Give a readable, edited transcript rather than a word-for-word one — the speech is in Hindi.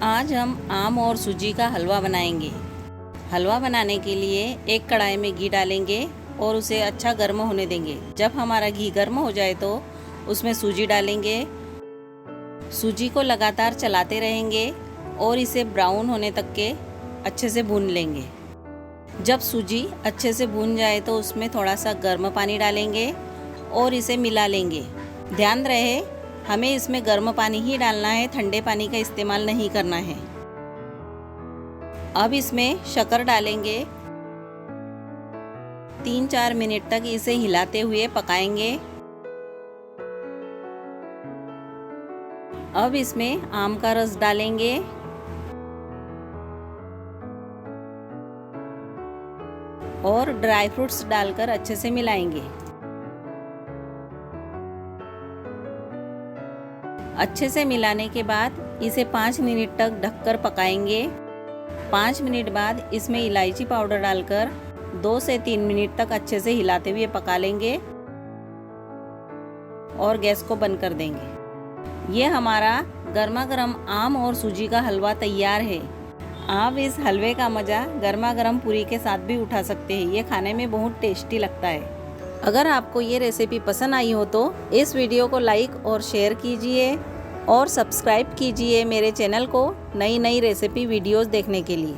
आज हम आम और सूजी का हलवा बनाएंगे। हलवा बनाने के लिए एक कढ़ाई में घी डालेंगे और उसे अच्छा गर्म होने देंगे। जब हमारा घी गर्म हो जाए तो उसमें सूजी डालेंगे। सूजी को लगातार चलाते रहेंगे और इसे ब्राउन होने तक के अच्छे से भून लेंगे। जब सूजी अच्छे से भून जाए तो उसमें थोड़ा सा गर्म पानी डालेंगे और इसे मिला लेंगे। ध्यान रहे, हमें इसमें गर्म पानी ही डालना है, ठंडे पानी का इस्तेमाल नहीं करना है। अब इसमें शक्कर डालेंगे। 3-4 मिनट तक इसे हिलाते हुए पकाएंगे। अब इसमें आम का रस डालेंगे और ड्राई फ्रूट्स डालकर अच्छे से मिलाएंगे। अच्छे से मिलाने के बाद इसे 5 मिनट तक ढककर पकाएंगे। 5 मिनट बाद इसमें इलायची पाउडर डालकर 2 से 3 मिनट तक अच्छे से हिलाते हुए पका लेंगे और गैस को बंद कर देंगे। ये हमारा गर्मा गर्म आम और सूजी का हलवा तैयार है। आप इस हलवे का मज़ा गर्मा गर्म पूरी के साथ भी उठा सकते हैं। ये खाने में बहुत टेस्टी लगता है। अगर आपको ये रेसिपी पसंद आई हो तो इस वीडियो को लाइक और शेयर कीजिए और सब्सक्राइब कीजिए मेरे चैनल को नई नई रेसिपी वीडियोस देखने के लिए।